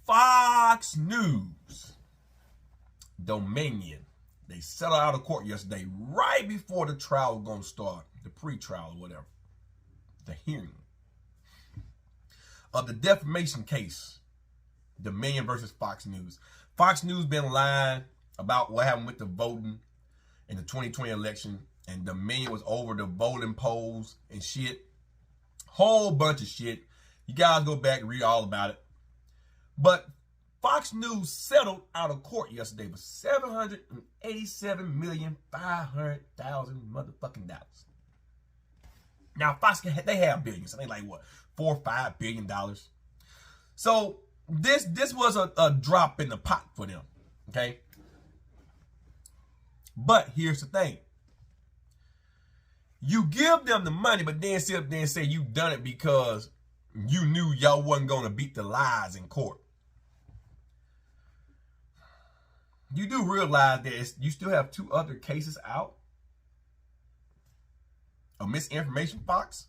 Fox News Dominion, they settled out of court yesterday right before the trial was going to start, the pre-trial or whatever, the hearing of the defamation case, Dominion versus Fox News. Fox News been lying about what happened with the voting in the 2020 election, and Dominion was over the voting polls and shit. Whole bunch of shit. You guys go back and read all about it. But Fox News settled out of court yesterday for $787,500,000 motherfucking dollars. Now Fox, they have billions. I think like what, $4 or $5 billion. So this was a drop in the pot for them. Okay. But here's the thing. You give them the money, but then sit up there and say you done it because you knew y'all wasn't going to beat the lies in court. You do realize that you still have 2 other cases out of misinformation, Fox.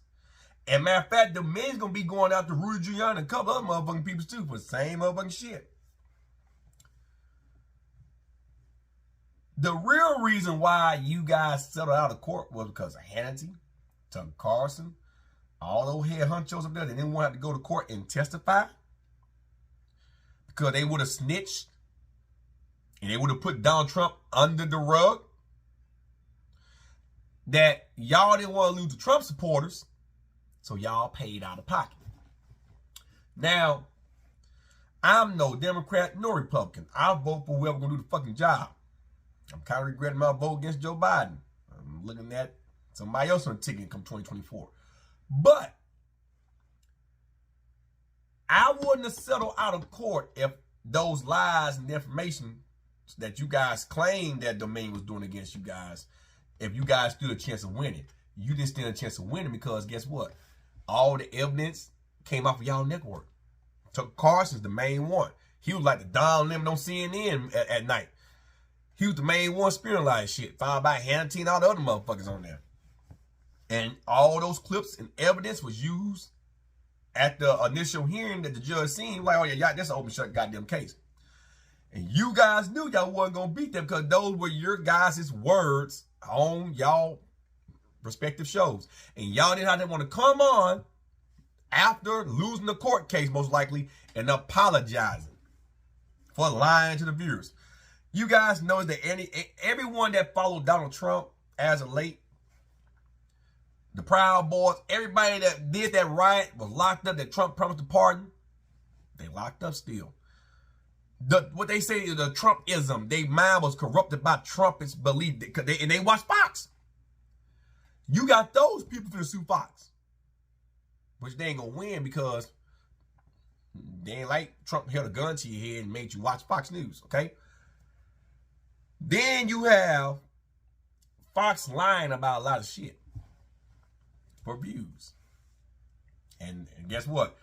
And matter of fact, the man's going to be going out to Rudy Giuliani and a couple other motherfucking people too for the same motherfucking shit. The real reason why you guys settled out of court was because of Hannity, Tucker Carlson, all those head honchos up there. They didn't want to have to go to court and testify because they would have snitched and they would have put Donald Trump under the rug. That y'all didn't want to lose the Trump supporters, so y'all paid out of pocket. Now, I'm no Democrat nor Republican. I'll vote for whoever's going to do the fucking job. I'm kind of regretting my vote against Joe Biden. I'm looking at somebody else on the ticket come 2024. But I wouldn't have settled out of court if those lies and information that you guys claimed that Dominion was doing against you guys, if you guys stood a chance of winning. You didn't stand a chance of winning because guess what? All the evidence came off of y'all network. Tucker Carlson's the main one. He was like the Don Lemon on CNN at night. He was the main one spiritualized shit, followed by Hannity and all the other motherfuckers on there. And all those clips and evidence was used at the initial hearing that the judge seen. Like, oh yeah, that's an open shut goddamn case. And you guys knew y'all wasn't going to beat them because those were your guys' words on y'all respective shows. And y'all didn't have to want to come on after losing the court case, most likely, and apologizing for lying to the viewers. You guys know that everyone that followed Donald Trump as of late, the Proud Boys, everybody that did that riot was locked up, that Trump promised to pardon, they locked up still. What they say is the Trumpism, their mind was corrupted by Trump's belief, and they watch Fox. You got those people for the sue Fox, which they ain't gonna win because they ain't like Trump held a gun to your head and made you watch Fox News, okay? Then you have Fox lying about a lot of shit for views. And guess what?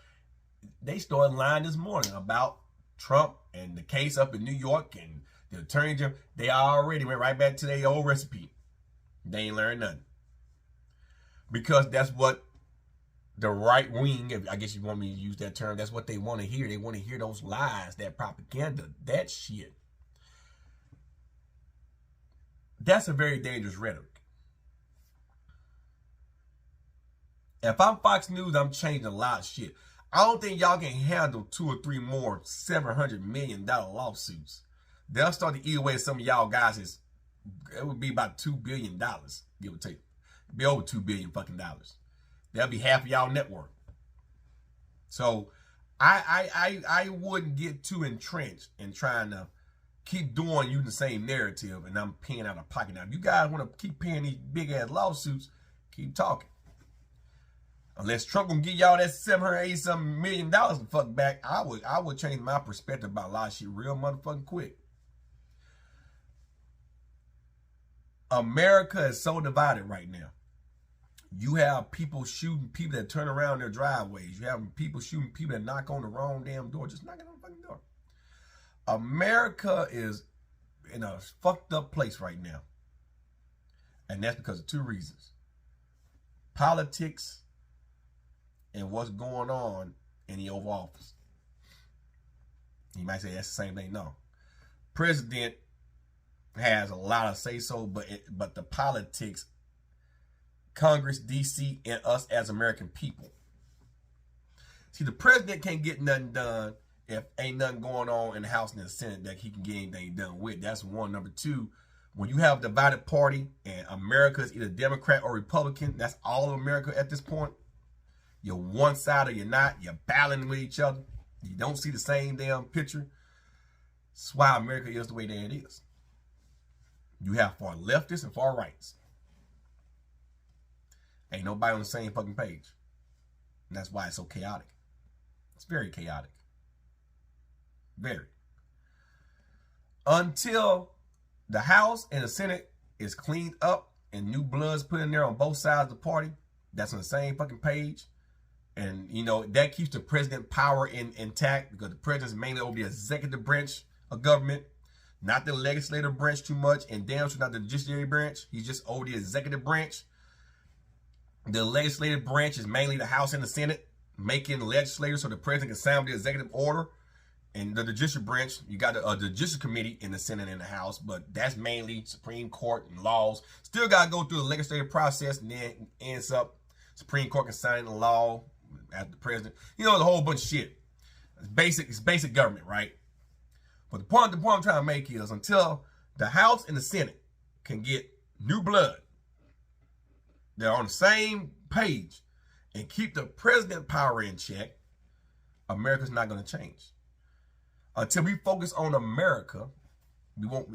They started lying this morning about Trump and the case up in New York and the attorney general. They already went right back to their old recipe. They ain't learned nothing. Because that's what the right wing, I guess you want me to use that term, that's what they want to hear. They want to hear those lies, that propaganda, that shit. That's a very dangerous rhetoric. If I'm Fox News, I'm changing a lot of shit. I don't think y'all can handle 2 or 3 more $700 million lawsuits. They'll start to eat away some of y'all guys. It would be about $2 billion, give or take. It'd be over $2 billion fucking dollars. That'll be half of y'all network. So I wouldn't get too entrenched in trying to keep doing you the same narrative and I'm paying out of pocket. Now, if you guys want to keep paying these big ass lawsuits, keep talking. Unless Trump gonna give y'all that $780-something million the fuck back, I would change my perspective about a lot of shit real motherfucking quick. America is so divided right now. You have people shooting people that turn around their driveways. You have people shooting people that knock on the wrong damn door. Just knocking on the fucking door. America is in a fucked up place right now. And that's because of 2 reasons. Politics and what's going on in the Oval Office. You might say that's the same thing. No. President has a lot of say-so, but the politics, Congress, D.C., and us as American people. See, the president can't get nothing done if ain't nothing going on in the House and the Senate that he can get anything done with. That's one. Number two, when you have a divided party and America is either Democrat or Republican, that's all of America at this point. You're one side or you're not. You're battling with each other. You don't see the same damn picture. That's why America is the way that it is. You have far leftists and far rights. Ain't nobody on the same fucking page. And that's why it's so chaotic. It's very chaotic. Very. Until the House and the Senate is cleaned up and new blood's put in there on both sides of the party, that's on the same fucking page. And, you know, that keeps the president power intact because the president's mainly over the executive branch of government, not the legislative branch too much, and damn sure not the judiciary branch. He's just over the executive branch. The legislative branch is mainly the House and the Senate, making legislators so the president can sign the executive order. And the judicial branch, you got the judicial committee in the Senate and the House, but that's mainly Supreme Court and laws. Still got to go through the legislative process, and then ends up Supreme Court can sign the law after the president. You know, the whole bunch of shit. It's basic government, right? But the point I'm trying to make is until the House and the Senate can get new blood, they're on the same page, and keep the president power in check, America's not going to change. Until we focus on America, we won't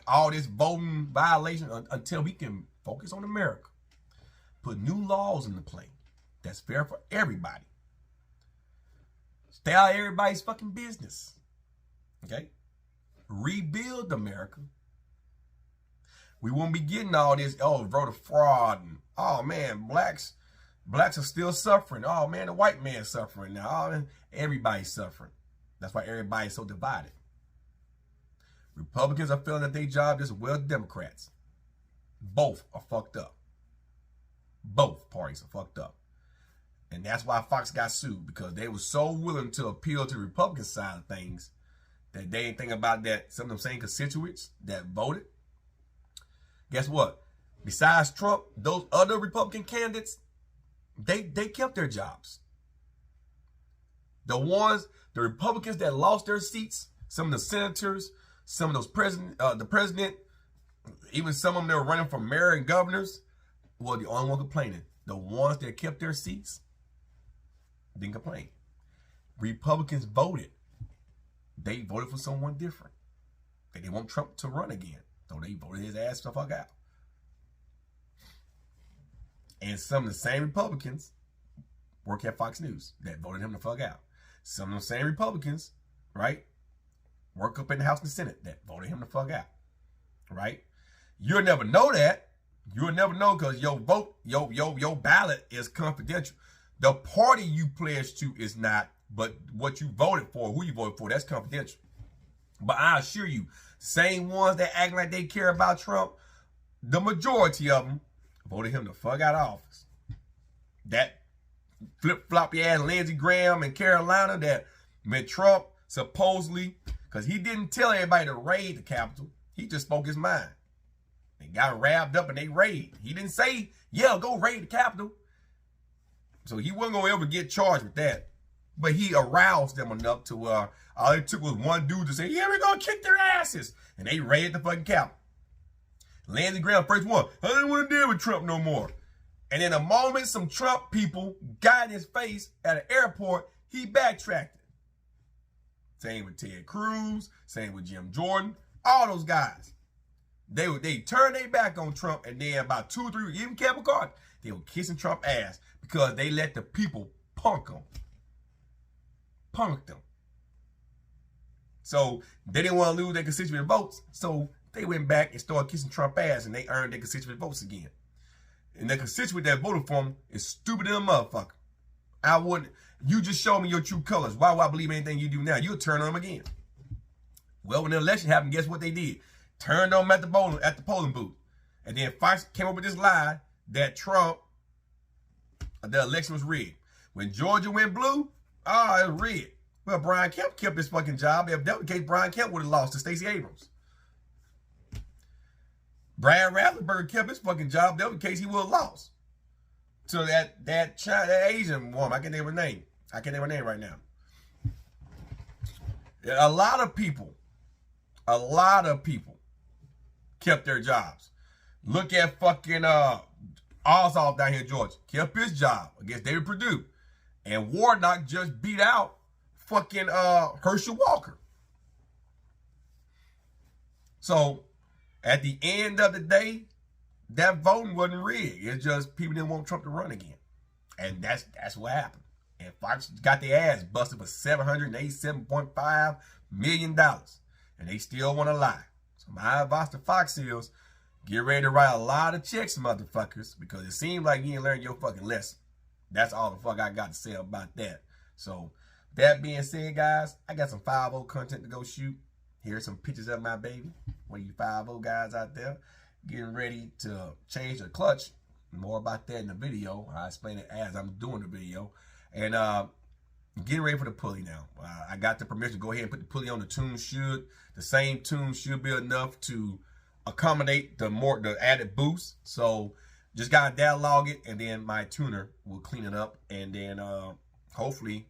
all this voting violation until we can focus on America. Put new laws into play that's fair for everybody. Stay out of everybody's fucking business. Okay? Rebuild America. We won't be getting all this, voter fraud and, oh man, blacks are still suffering. Oh man, the white man's suffering now. Oh, everybody's suffering. That's why everybody's so divided. Republicans are feeling that their job as well as Democrats. Both are fucked up. Both parties are fucked up. And that's why Fox got sued, because they were so willing to appeal to the Republican side of things that they didn't think about that some of them same constituents that voted. Guess what? Besides Trump, those other Republican candidates, they kept their jobs. The Republicans that lost their seats, some of the senators, some of those the president, even some of them that were running for mayor and governors, were the only one complaining. The ones that kept their seats didn't complain. Republicans voted. They voted for someone different. They didn't want Trump to run again. So they voted his ass the fuck out. And some of the same Republicans work at Fox News that voted him the fuck out. Some of the same Republicans, right, work up in the House and the Senate that voted him the fuck out, right? You'll never know that. You'll never know because your vote, your ballot is confidential. The party you pledge to is not, but what you voted for, who you voted for, that's confidential. But I assure you, same ones that act like they care about Trump, the majority of them voted him the fuck out of office. That flip-floppy ass Lindsey Graham in Carolina that met Trump supposedly, because he didn't tell everybody to raid the Capitol. He just spoke his mind. They got wrapped up and they raid. He didn't say, yeah, go raid the Capitol. So he wasn't going to ever get charged with that. But he aroused them enough to all it took was one dude to say, yeah, we're going to kick their asses. And they raided the fucking Capitol. Lindsey Graham, first one, I didn't want to deal with Trump no more. And in a moment, some Trump people got in his face at an airport, he backtracked. Same with Ted Cruz, same with Jim Jordan, all those guys. They turned their back on Trump, and then about 2 or 3 weeks, even Kevin McCarthy, they were kissing Trump's ass because they let the people punk them. Punked them. So they didn't want to lose their constituent votes, so they went back and started kissing Trump's ass, and they earned their constituent votes again. And the constituent that voted for him is stupid than a motherfucker. I wouldn't. You just show me your true colors. Why would I believe anything you do now? You'll turn on them again. Well, when the election happened, guess what they did? Turned on them at the polling booth. And then Fox came up with this lie that Trump, the election was rigged. When Georgia went blue, it was rigged. Well, Brian Kemp kept his fucking job. If that was the case, Brian Kemp would have lost to Stacey Abrams. Brad Raffensperger kept his fucking job. That was the case, he would have lost to that Asian woman. I can't name her name. I can't name her name right now. A lot of people kept their jobs. Look at fucking Ossoff down here in Georgia. Kept his job against David Perdue. And Warnock just beat out fucking Herschel Walker. So at the end of the day, that voting wasn't rigged. It's just people didn't want Trump to run again. And that's what happened. And Fox got their ass busted for $787.5 million. And they still want to lie. So my advice to Fox is, get ready to write a lot of checks, motherfuckers, because it seems like you ain't learned your fucking lesson. That's all the fuck I got to say about that. So, that being said, guys, I got some 5-0 content to go shoot. Here's some pictures of my baby. One of you 5-0 guys out there getting ready to change the clutch. More about that in the video. I explain it as I'm doing the video. And getting ready for the pulley now. I got the permission to go ahead and put the pulley on. The tune should. The same tune should be enough to accommodate the added boost. So just gotta dialog it, and then my tuner will clean it up, and then hopefully,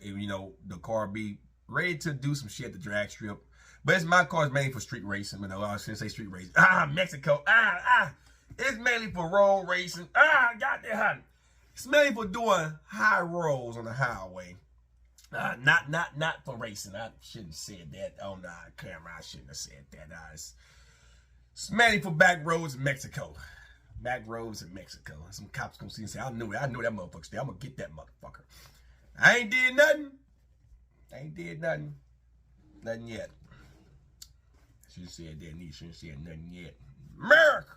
the car be ready to do some shit at the drag strip. But my car is mainly for street racing. I was gonna say street racing. Mexico. It's mainly for road racing. Goddamn. It's mainly for doing high rolls on the highway. Not for racing. I shouldn't have said that on the camera. I shouldn't have said that. It's mainly for back roads in Mexico. Back roads in Mexico. Some cops gonna see and say, I knew that motherfucker. I'm gonna get that motherfucker. I ain't did nothing. Nothing yet. Should have said that. Shouldn't have said nothing yet. America!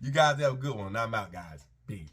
You guys have a good one. I'm out, guys. Peace.